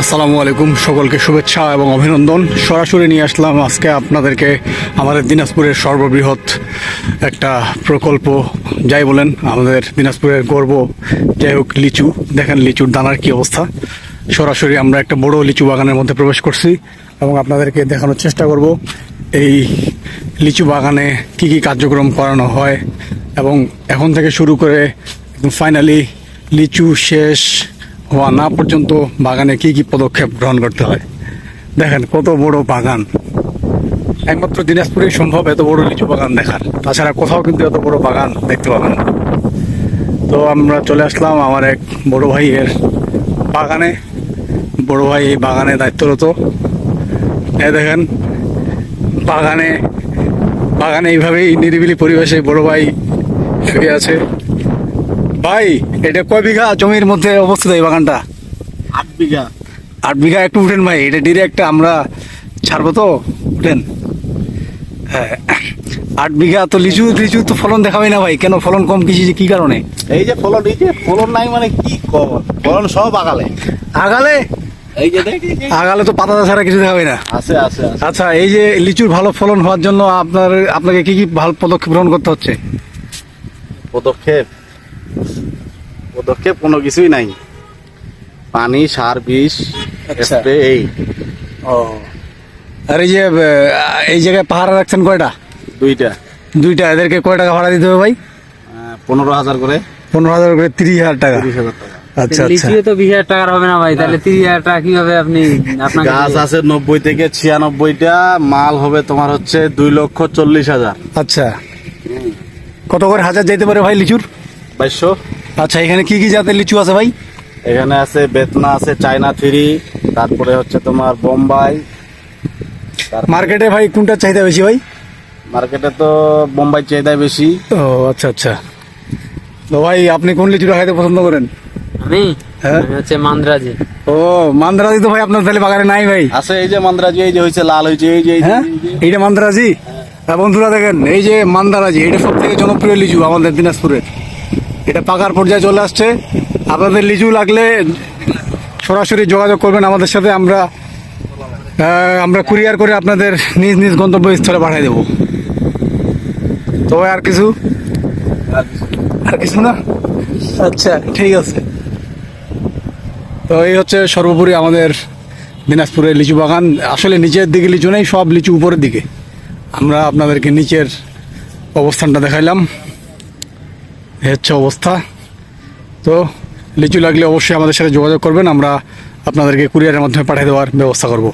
আসসালামু আলাইকুম, সকলকে শুভেচ্ছা এবং অভিনন্দন। সরাসরি নিয়ে আসলাম আজকে আপনাদেরকে আমাদের দিনাজপুরের সর্ববৃহৎ একটা প্রকল্প, যাই বলেন আমাদের দিনাজপুরের গর্ব, যাই হোক লিচু। দেখেন লিচুর দানার কি অবস্থা। সরাসরি আমরা একটা বড় লিচু বাগানের মধ্যে প্রবেশ করছি এবং আপনাদেরকে দেখানোর চেষ্টা করব এই লিচু বাগানে কি কি কার্যক্রম করানো হয় এবং এখন থেকে শুরু করে ফাইনালি লিচু শেষ হওয়া না পর্যন্ত বাগানে কি কি পদক্ষেপ গ্রহণ করতে হয়। দেখেন কত বড় বাগান, একমাত্র দিনাজপুরেই সম্ভব এত বড় লিচু বাগান দেখার, তাছাড়া কোথাও কিন্তু এত বড় বাগান দেখতে পাবেন না। তো আমরা চলে আসলাম আমার এক বড় ভাইয়ের বাগানে। বড় ভাই এই বাগানে দায়িত্বরত। দেখেন বাগানে বাগানে এইভাবেই নিরিবিলি পরিবেশে বড় ভাই শুয়ে আছে। ভাই, এটা কয় বিঘা জমির মধ্যে অবস্থিত এই বাগানটা? 8 বিঘা। 8 বিঘা। একটু উঠেন ভাই, এটা ডিরেক্ট আমরা ছাড়বো তো, উঠেন। হ্যাঁ, 8 বিঘা তো লিচু লিচু তো ফলন দেখাবে না ভাই, কেন ফলন কম? কি কারণে? এই যে ফলন নাই মানে কি কম, ফলন সব আগালে। আগালে? এই যে দেখ, আগালে তো পাতা ছাড়া কিছু দেখাবে না। আছে আছে আছে। আচ্ছা, এই যে লিচুর ভালো ফলন হওয়ার জন্য আপনাকে কি কি ভালো পদক্ষেপ গ্রহণ করতে হচ্ছে? পদক্ষেপ কোনো কিছুই নাই, পানি, সার, বিষ, স্প্রে। এই ও, আর এই যে এই জায়গায় পাহারা রাখছেন কয়টা? দুইটা। এদেরকে কয় টাকা ভাড়া দিতে হবে ভাই? 15,000 করে। 15,000 করে 30,000 টাকা। 30,000 টাকা। আচ্ছা আচ্ছা। লিচু তো 20,000 টাকার হবে না ভাই, তাহলে 30,000 টাকা কিভাবে আপনি আপনাকে গাছ আছে 90 থেকে 96টা, মাল হবে তোমার হচ্ছে 2,40,000। আচ্ছা, কত করে হাজার যাইতে পারে ভাই লিচুর? 2200। আচ্ছা, এখানে কি কি জাতের লিচু আছে ভাই? এখানে আছে বেতনা, আছে চায়না 3, তারপরে হচ্ছে তোমার বোম্বাই। মার্কেটে ভাই কোনটা চাহিদা বেশি ভাই? মার্কেটে তো বোম্বাই চাহিদা বেশি। ও আচ্ছা আচ্ছা। তো ভাই, আপনি কোন লিচুটা খাইতে পছন্দ করেন? আমি হ্যাঁ? আমি হচ্ছে মান্দ্রাজি। ও, মান্দ্রাজি তো ভাই আপনার তাহলে বাগানে নাই ভাই? আছে এই যে মান্দ্রাজি, এই যে হয়েছে লাল হয়েছে, এই যে হ্যাঁ, এইটা মান্দ্রাজি। হ্যাঁ বন্ধুরা, দেখেন এই যে মান্দ্রাজি, এটা সব থেকে জনপ্রিয় লিচু আমাদের দিনাজপুরের। এটা পাকার পর্যায়ে চলে আসছে। আপনাদের লিচু লাগলে সরাসরি যোগাযোগ করবেন আমাদের সাথে। আমরা কুরিয়ার করে আপনাদের নিজ নিজ গন্তব্যস্থলে পাঠিয়ে দেবো। তো ভাই, আর কিছু না? আচ্ছা, ঠিক আছে। তো এই হচ্ছে সর্বোপরি আমাদের দিনাজপুরের লিচু বাগান। আসলে নিচের দিকে লিচু নেই, সব লিচু উপরের দিকে। আমরা আপনাদেরকে নিচের অবস্থানটা দেখাইলাম। এই হচ্ছে অবস্থা। তো লিচু লাগলে অবশ্যই আমাদের সাথে যোগাযোগ করবেন, আমরা আপনাদেরকে কুরিয়ারের মাধ্যমে পাঠিয়ে দেওয়ার ব্যবস্থা করব।